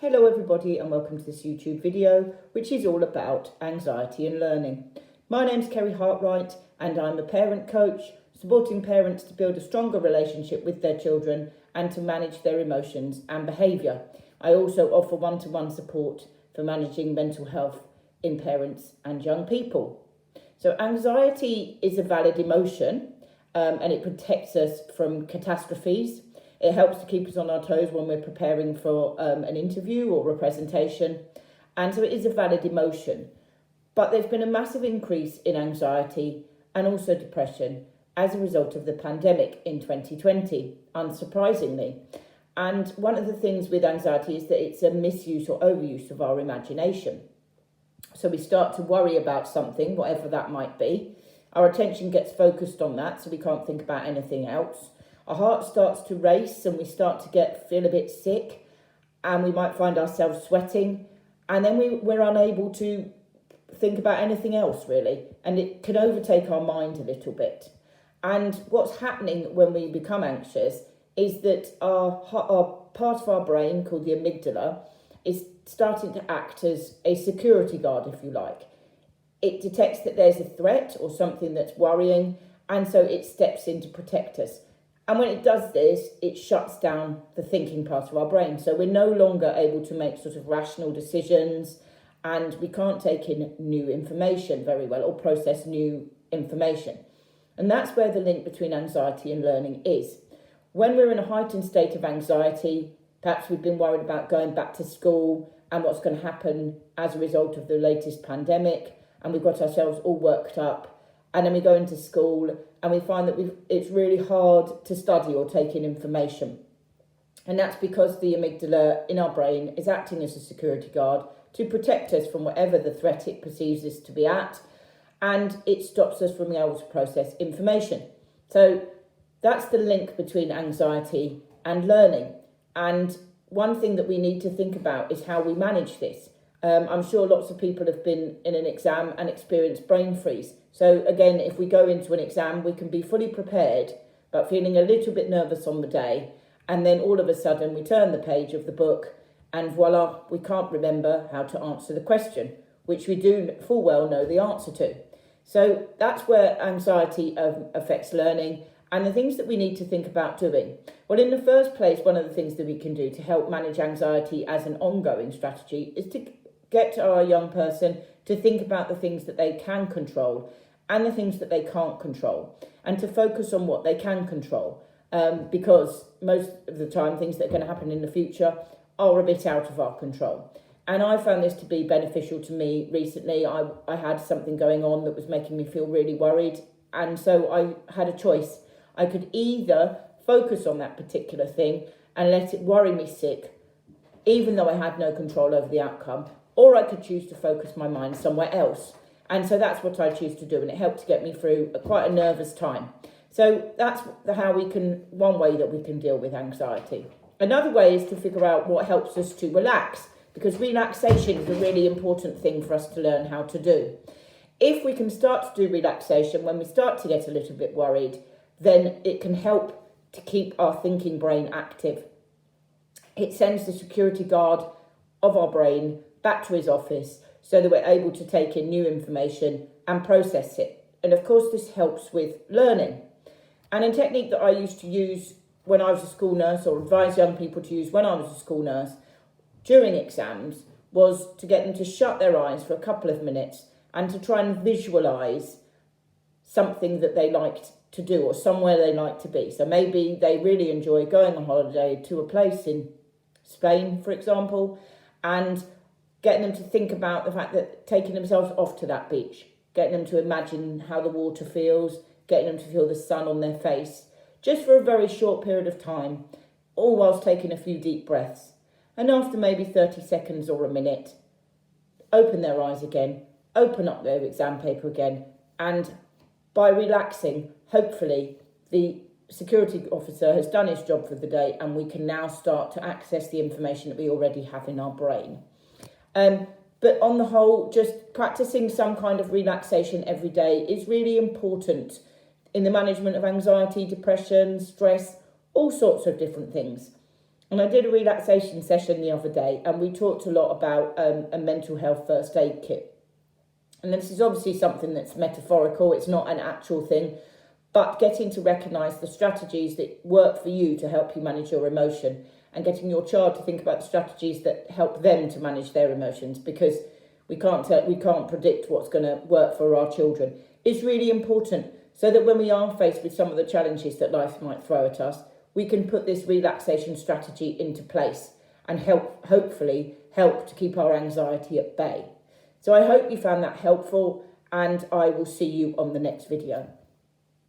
Hello everybody and welcome to this YouTube video which is all about anxiety and learning. My name's Keri and I'm a parent coach supporting parents to build a stronger relationship with their children and to manage their emotions and behaviour. I also offer one-to-one support for managing mental health in parents and young people. So anxiety is a valid emotion and it protects us from catastrophes. It helps to keep us on our toes when we're preparing for an interview or a presentation. And so it is a valid emotion. But there's been a massive increase in anxiety and also depression as a result of the pandemic in 2020, unsurprisingly. And one of the things with anxiety is that it's a misuse or overuse of our imagination. So we start to worry about something, whatever that might be. Our attention gets focused on that, so we can't think about anything else. Our heart starts to race and we start to feel a bit sick, and we might find ourselves sweating, and then we're unable to think about anything else really, and it can overtake our mind a little bit. And what's happening when we become anxious is that our part of our brain called the amygdala is starting to act as a security guard, if you like. It detects that there's a threat or something that's worrying, and so it steps in to protect us. And when it does this, it shuts down the thinking part of our brain. So we're no longer able to make sort of rational decisions, and we can't take in new information very well or process new information. And that's where the link between anxiety and learning is. When we're in a heightened state of anxiety, perhaps we've been worried about going back to school and what's going to happen as a result of the latest pandemic, and we've got ourselves all worked up. And then we go into school and we find that it's really hard to study or take in information. And that's because the amygdala in our brain is acting as a security guard to protect us from whatever the threat it perceives us to be at. And it stops us from being able to process information. So that's the link between anxiety and learning. And one thing that we need to think about is how we manage this. I'm sure lots of people have been in an exam and experienced brain freeze. So again, if we go into an exam, we can be fully prepared, but feeling a little bit nervous on the day. And then all of a sudden we turn the page of the book and voila, we can't remember how to answer the question, which we do full well know the answer to. So that's where anxiety affects learning and the things that we need to think about doing. Well, in the first place, one of the things that we can do to help manage anxiety as an ongoing strategy is to get our young person to think about the things that they can control and the things that they can't control, and to focus on what they can control, because most of the time things that are going to happen in the future are a bit out of our control. And I found this to be beneficial to me recently. I had something going on that was making me feel really worried, and so I had a choice. I could either focus on that particular thing and let it worry me sick, even though I had no control over the outcome, or I could choose to focus my mind somewhere else. And so that's what I choose to do, and it helped to get me through quite a nervous time. So that's one way that we can deal with anxiety. Another way is to figure out what helps us to relax, because relaxation is a really important thing for us to learn how to do. If we can start to do relaxation when we start to get a little bit worried, then it can help to keep our thinking brain active. It sends the security guard of our brain back to his office so that we're able to take in new information and process it. And of course, this helps with learning. And a technique that I used to use when I was a school nurse, or advise young people to use when I was a school nurse during exams, was to get them to shut their eyes for a couple of minutes and to try and visualise something that they liked to do or somewhere they like to be. So maybe they really enjoy going on holiday to a place in Spain, for example, and getting them to think about the fact that taking themselves off to that beach, getting them to imagine how the water feels, getting them to feel the sun on their face, just for a very short period of time, all whilst taking a few deep breaths. And after maybe 30 seconds or a minute, open their eyes again, open up their exam paper again, and by relaxing, hopefully the security officer has done his job for the day and we can now start to access the information that we already have in our brain. But on the whole, just practicing some kind of relaxation every day is really important in the management of anxiety, depression, stress, all sorts of different things. And I did a relaxation session the other day, and we talked a lot about a mental health first aid kit. And this is obviously something that's metaphorical, it's not an actual thing, but getting to recognise the strategies that work for you to help you manage your emotion, and getting your child to think about the strategies that help them to manage their emotions, because we can't predict what's going to work for our children, is really important, so that when we are faced with some of the challenges that life might throw at us, we can put this relaxation strategy into place and hopefully help to keep our anxiety at bay. So I hope you found that helpful, and I will see you on the next video.